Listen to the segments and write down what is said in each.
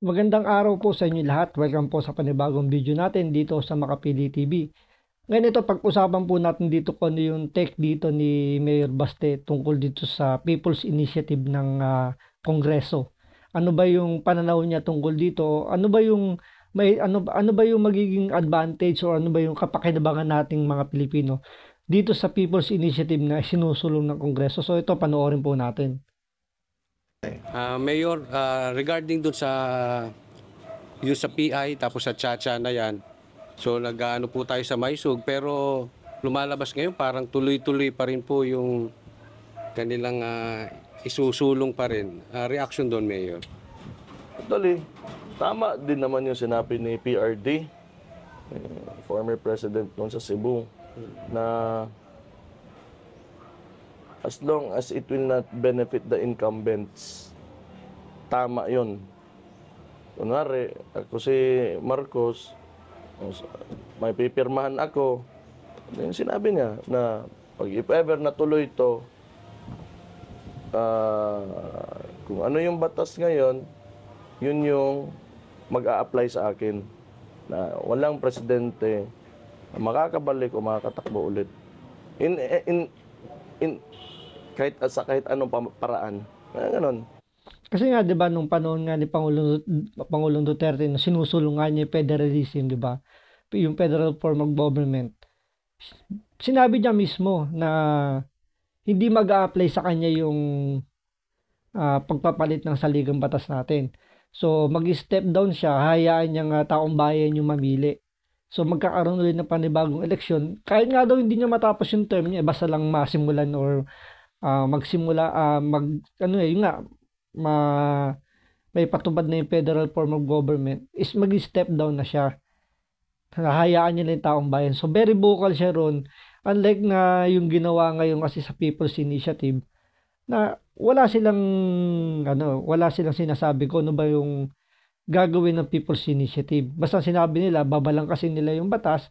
Magandang araw po sa inyo lahat. Welcome po sa panibagong video natin dito sa Makapili TV. Ngayon ito, pag-usapan po natin dito kung ano yung take dito ni Mayor Baste tungkol dito sa People's Initiative ng Kongreso. Ano ba yung pananaw niya tungkol dito? Ano ba yung ano ba yung magiging advantage o ano ba yung kapakinabangan nating mga Pilipino dito sa People's Initiative na sinusulong ng Kongreso? So ito, panoorin po natin. Mayor, regarding dun sa yung sa PI tapos sa Chacha na yan, so nag-ano po tayo sa Maisug pero lumalabas ngayon parang tuloy-tuloy pa rin po yung kanilang isusulong pa rin. Reaction doon, Mayor? Actually, tama din naman yung sinabi ni PRD, former president noon sa Cebu, na as long as it will not benefit the incumbents, tama yun. Kunwari, ako si Marcos, may pipirmahan ako, yung sinabi niya na pag if ever natuloy ito, kung ano yung batas ngayon, yun yung mag-a-apply sa akin na walang presidente na makakabalik o makakatakbo ulit. Kahit anong paraan. Ganon. Kasi nga 'di ba nung panahon nga ni Pangulong Duterte na sinusulong nga niya yung federalism, 'di ba? Yung federal form of government. Sinabi niya mismo na hindi mag-a-apply sa kanya yung pagpapalit ng saligang batas natin. So mag-step down siya, hayaan niyang taong bayan yung mamili. So magkakaroon ulit ng panibagong eleksyon. Kahit nga daw hindi niya matapos yung term niya, basta lang masimulan or yun nga, may patupad na yung federal form of government, is mag-step down na siya. Hayaan niya lang yung taong bayan. So very vocal siya ron. Unlike na yung ginawa ngayon kasi sa People's Initiative, na wala silang sinasabi ko ano ba yung gagawin ng People's Initiative. Basta sinabi nila, babalangkasin nila yung batas,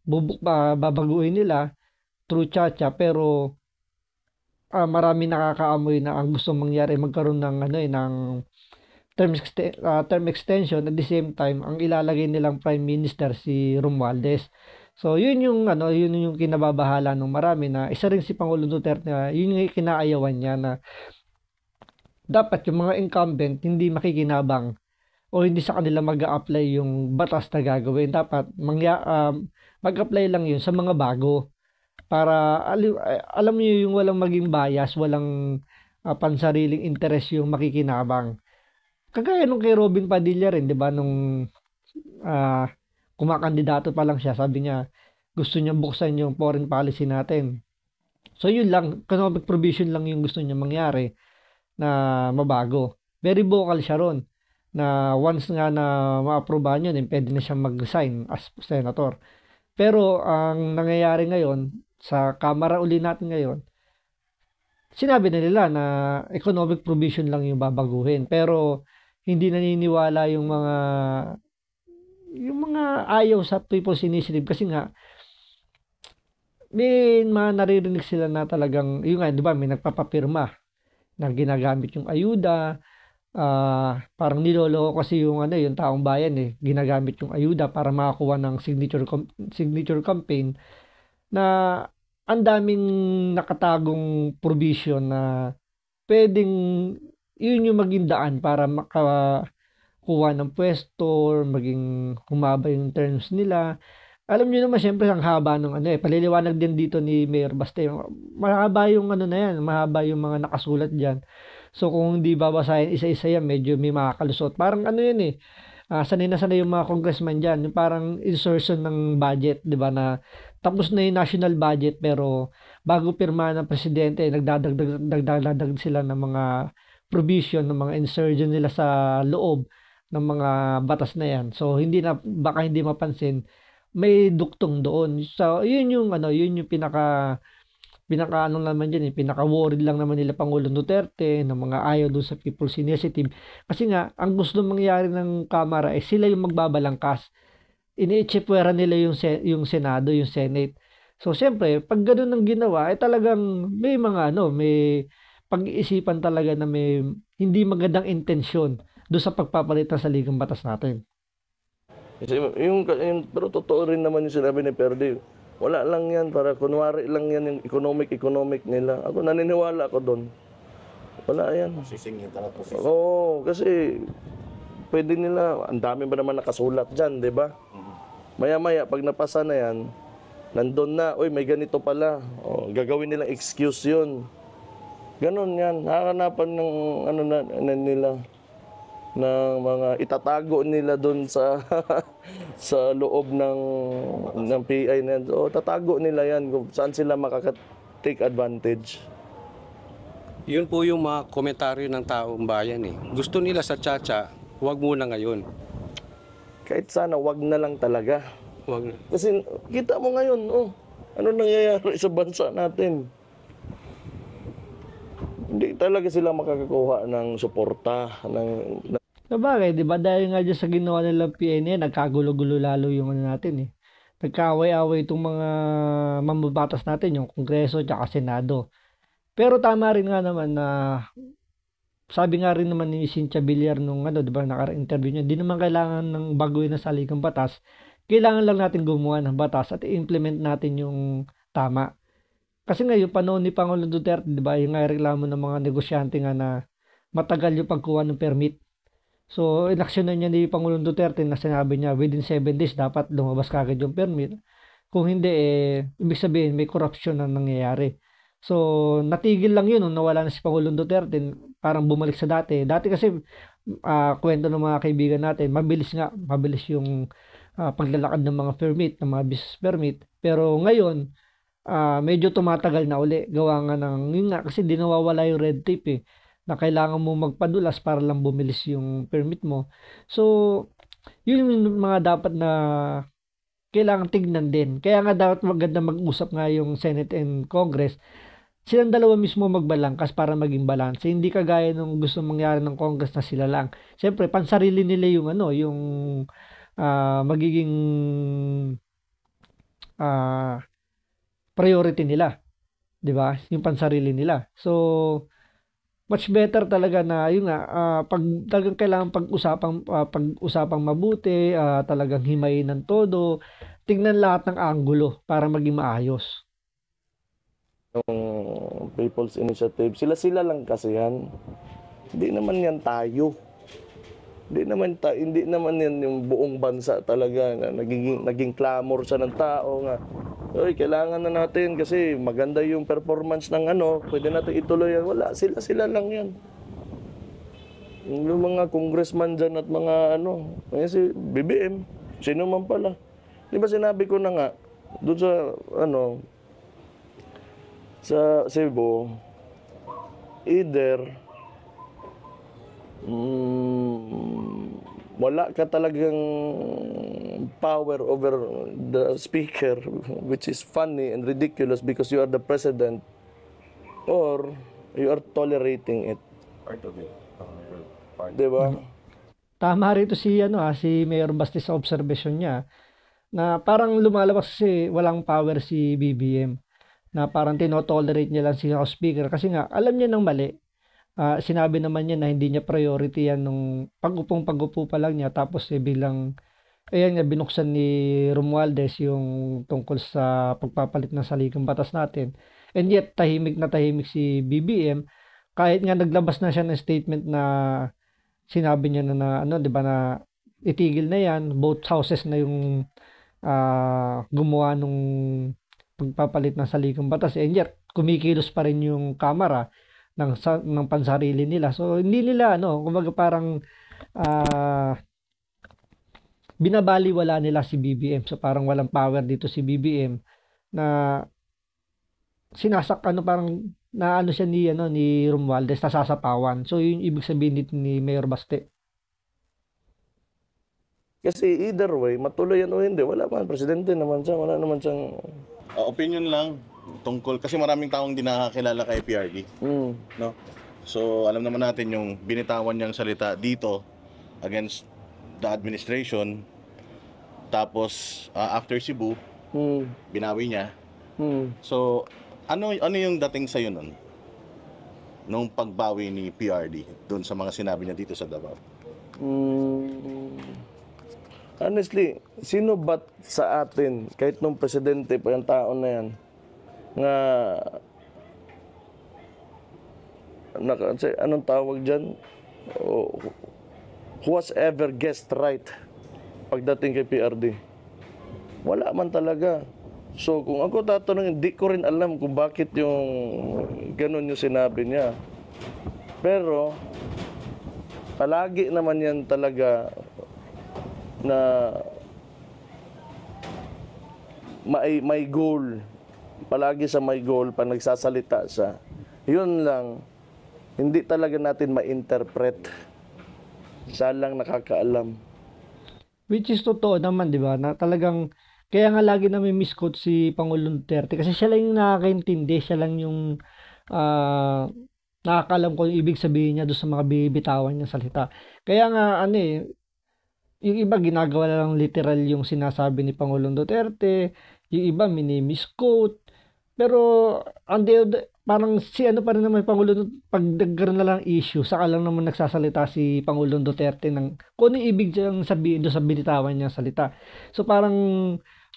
babaguhin nila through Chacha, pero marami nakakaamoy na ang gusto mangyari magkaroon ng term extension. At the same time ang ilalagay nilang Prime Minister si Romualdez. So yun yung kinababahala ng marami, na isa rin si Pangulong Duterte na yun yung kinaayawan niya, na dapat yung mga incumbent hindi makikinabang o hindi sa kanila mag-a-apply yung batas na gagawin. Dapat mag-apply lang yun sa mga bago, para alam niyo yung walang maging bias, walang pansariling interest yung makikinabang. Kagaya nung kay Robin Padilla rin, 'di ba, nung kumakandidato pa lang siya, sabi niya gusto niya buksan yung foreign policy natin. So yun lang, economic provision lang yung gusto niya mangyari na mabago. Very vocal siya ron, na once nga na ma-aprobahan yun, pwede na siyang mag-resign as senator. Pero ang nangyayari ngayon, sa Kamara uli natin ngayon, sinabi na nila na economic provision lang yung babaguhin. Pero hindi naniniwala yung mga ayaw sa People's Initiative, kasi nga may naririnig sila na talagang, yun nga, di ba, may nagpapapirma na ginagamit yung ayuda. Parang niloloko kasi yung taong bayan, ginagamit yung ayuda para makakuha ng signature campaign, na ang daming nakatagong provision na pwedeng yun yung maging daan para makakuha ng pwesto or maging humaba yung terms nila. Alam niyo naman, syempre ang haba ng paliliwanag din dito ni Mayor Baste. Mahaba yung mahaba yung mga nakasulat diyan. So kung hindi babasahin isa-isa yan, medyo may makakalusot. Parang sanay na sanay yung mga congressman diyan, yung parang insertion ng budget, 'di ba, na tapos na yung national budget pero bago pirma ng presidente, nagdadagdag sila ng mga provision, ng mga insertion nila sa loob ng mga batas na yan. So baka hindi mapansin, may duktong doon. So yun yung pinaka naman dyan, pinaka-worried lang naman nila Pangulong Duterte ng mga ayaw doon sa People's Initiative. Kasi nga, ang gusto mangyari ng Kamara ay sila yung magbabalangkas. Ini-itsipwera nila yung Senado, yung Senate. So, siyempre, pag ganun ang ginawa, ay talagang may may pag-iisipan talaga na may hindi magandang intensyon doon sa pagpapalit ng saligang batas natin. Kasi pero totoo rin naman yung sinabi ni Perdi. Wala lang yan, para kunwari lang yan yung economic nila. Ako naniniwala ako doon. Wala yan. Sisingin talaga po. Oo, kasi pwede nila, ang dami ba naman nakasulat dyan, di ba? Maya-maya, pag napasa na yan, nandun na, uy, may ganito pala. O, gagawin nilang excuse yun. Ganon yan. Nakakanapan ng nila, ng mga itatago nila doon sa sa loob ng PI na yan. So, tatago nila yan kung saan sila makaka-take advantage. Yun po yung mga komentaryo ng taong bayan eh. Gusto nila sa Chacha, huwag muna ngayon. Kahit sana, wag na lang talaga. Huwag na. Kasi kita mo ngayon, ano nangyayari sa bansa natin? Hindi talaga sila makakakuha ng suporta, Sabagay, di ba? Dahil nga dyan sa ginawa nilang PNA, nagkagulo-gulo lalo yung ano natin eh. Nagkaaway-away itong mga mambabatas natin, yung Kongreso at Senado. Pero tama rin nga naman na sabi nga rin naman ni Cynthia Villar nung di ba, naka-interview niya, di naman kailangan ng baguhin na saligang batas. Kailangan lang natin gumawa ng batas at i-implement natin yung tama. Kasi nga yung panahon ni Pangulong Duterte, di ba, yung nga reklamo ng mga negosyante nga na matagal yung pagkuha ng permit. So, inaksyonan niya ni Pangulong Duterte na sinabi niya within 7 days dapat lumabas kagad yung permit. Kung hindi, ibig sabihin may corruption na nangyayari. So, natigil lang yun nung nawala na si Pangulong Duterte, parang bumalik sa dati. Dati kasi, kwento ng mga kaibigan natin, mabilis yung paglalakad ng mga permit, ng mga business permit. Pero ngayon, medyo tumatagal na uli. Gawa nga yun nga, kasi di nawawala yung red tape eh, na kailangan mo magpadulas para lang bumilis yung permit mo. So, yun yung mga dapat na kailangan tignan din. Kaya nga dapat maganda mag-usap nga yung Senate and Congress. Silang dalawa mismo magbalangkas para maging balance. Hindi kagaya nung gusto mangyari ng Congress na sila lang. Siyempre, pansarili nila yung yung magiging priority nila. 'Di ba? Yung pansarili nila. So, much better talaga na yun nga, pag talagang kailangan pag-usapang mabuti, talagang himayin ng todo, tingnan lahat ng anggulo para maging maayos. Yung People's Initiative, sila lang kasi yan. Hindi naman yan tayo. Hindi naman yan yung buong bansa talaga na naging clamor sa ng tao nga. Oy, kailangan na natin kasi maganda yung performance ng pwede natin ituloy yan. Wala, sila lang yan. Yung mga congressman dyan at mga ngayon si BBM, sino man pala. Di ba sinabi ko na nga, doon sa sa Cebu, either wala ka talagang power over the speaker, which is funny and ridiculous because you are the president, or you are tolerating it. Part of it. Diba? Tama rito si Mayor Basti sa observation niya na parang lumalabas kasi walang power si BBM, na parang tinotolerate niya lang si House Speaker kasi nga alam niya ng mali. Sinabi naman niya na hindi niya priority yan nung pag-upo pa lang niya, tapos bilang ayan nga binuksan ni Romualdez yung tungkol sa pagpapalit ng saligang batas natin, and yet tahimik na tahimik si BBM kahit nga naglabas na siya ng statement na sinabi niya na di ba, na itigil na yan, both houses na yung gumawa nung pagpapalit ng saligang batas, and yet kumikilos pa rin yung kamera ng pansarili nila. So hindi nila kumbaga parang binabaliwala nila si BBM. So parang walang power dito si BBM na sinasak parang na siya ni Romualdez, nasasapawan. So yun ibig sabihin dito ni Mayor Baste. Kasi either way, matuloy yan o hindi, wala man, presidente naman siya, wala naman siyang Opinion lang tungkol, kasi maraming taong di nakakilala kay PRD. No? So, alam naman natin yung binitawan niyang salita dito against the administration. Tapos, after Cebu, binawi niya. So, ano yung dating sa'yo nun? Nung pagbawi ni PRD doon sa mga sinabi niya dito sa Davao? Honestly, sino ba sa atin, kahit nung presidente pa yung tao na yan, nga, anong tawag dyan? Who has ever guessed right pagdating kay PRD? Wala man talaga. So kung ako tatanungin, hindi ko rin alam kung bakit yung ganun yung sinabi niya. Pero palagi naman yan talaga na may goal. Palagi sa may goal pa nagsasalita siya. Yun lang, hindi talaga natin ma-interpret. Siya lang nakakaalam. Which is totoo naman, di ba? Na talagang, kaya nga lagi na may misquote si Pangulong Duterte kasi siya lang yung nakakaintindi, siya lang yung nakakaalam ko yung ibig sabihin niya doon sa mga bibitawan niya salita. Kaya nga, yung iba ginagawa lang literal yung sinasabi ni Pangulong Duterte, yung iba mini-misquote, pero parang pa rin naman Pangulo, pag nagkaroon na lang issue, saka lang naman nagsasalita si Pangulong Duterte ng kung ano ibig niyang sabihin doon sa binitawan niyang salita. So parang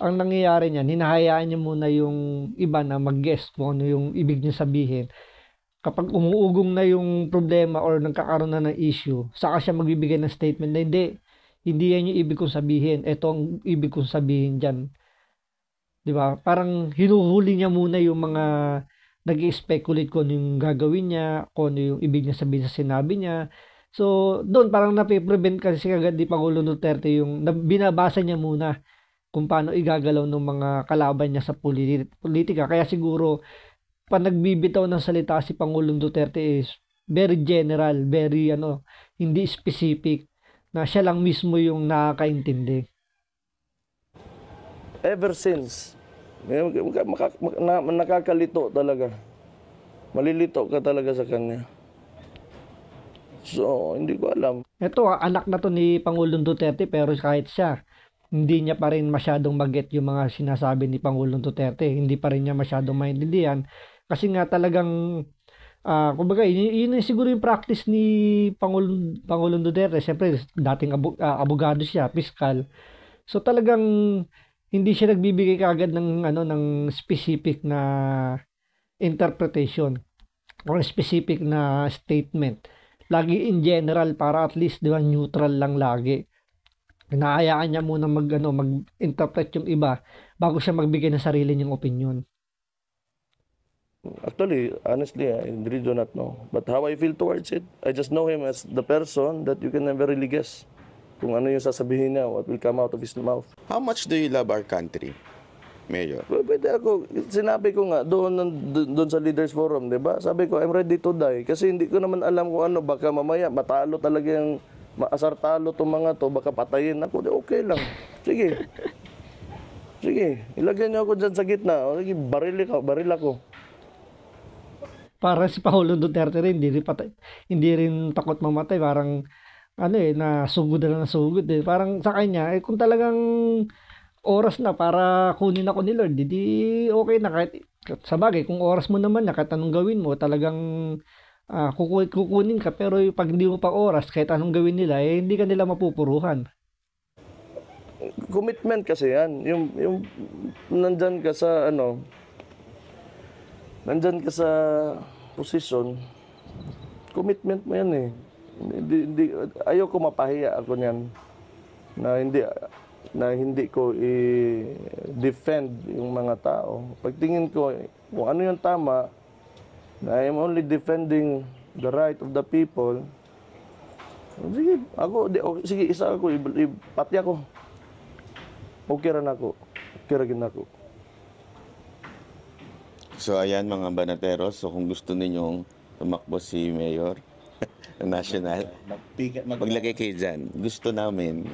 ang nangyayari niyan, hinahayaan niya muna yung iba na mag-guess kung ano yung ibig niya sabihin. Kapag umuugong na yung problema or nagkakaroon na ng issue, saka siya magbibigay ng statement na hindi yan yung ibig kong sabihin. Ito ang ibig kong sabihin dyan. Diba? Parang hinuhuli niya muna yung mga nag-speculate kung ano yung gagawin niya, kung ano yung ibig niya sabihin sa sinabi niya. So, doon parang napiprevent kasi agad ni Pangulong Duterte yung binabasa niya muna kung paano igagalaw ng mga kalaban niya sa politika. Kaya siguro, pag nagbibitaw ng salita si Pangulong Duterte is very general, very hindi specific, na siya lang mismo yung nakakaintindi. Ever since, nakakalito talaga. Malilito ka talaga sa kanya. So, hindi ko alam. Ito, anak na to ni Pangulong Duterte, pero kahit siya, hindi niya pa rin masyadong mag-get yung mga sinasabi ni Pangulong Duterte. Hindi pa rin niya masyadong maintindihan. Kasi nga talagang, kumbaga, yun siguro yung practice ni Pangulong Duterte. Siyempre, dating abogado siya, piskal. So talagang, hindi siya nagbibigay kaagad ng specific na interpretation or specific na statement. Lagi in general para at least, di ba, neutral lang lagi. Hinahayaan niya muna mag-interpret yung iba bago siya magbigay ng sarili niyang opinion. Actually, honestly, I really do not know. But how I feel towards it, I just know him as the person that you can never really guess kung ano yung sasabihin niya, what will come out of his mouth. How much do you love our country, Mayor? Pwede ako, sinabi ko nga doon sa Leaders Forum, di ba? Sabi ko, I'm ready to die. Kasi hindi ko naman alam kung ano, baka mamaya matalo talaga yung maasar talo itong mga to, baka patayin ako. Okay lang. Sige. Sige, ilagyan niyo ako dyan sa gitna. Sige, baril ako. Para si Pangulong Duterte rin, hindi rin takot mamatay. Parang, nasugod na nasugod. Parang sa kanya, kung talagang oras na para kunin ako ni Lord, di okay na. Kahit, sa bagay, kung oras mo naman na, kahit anong gawin mo, talagang kukunin ka. Pero pag hindi mo pa oras, kahit anong gawin nila, hindi ka nila mapupuruhan. Commitment kasi yan. Yung nandyan ka sa, nandyan ka sa posisyon, commitment mo yan eh. Ayoko mapahiya ako niyan na hindi ko i-defend yung mga tao. Pagtingin ko kung ano yung tama, na I'm only defending the right of the people. Sige, isa ako, pati ako. Okay rin ako. Okay rin ako. So ayan mga banateros, so kung gusto ninyong tumakbo si Mayor ng National, maglagay kayo dyan. Gusto namin.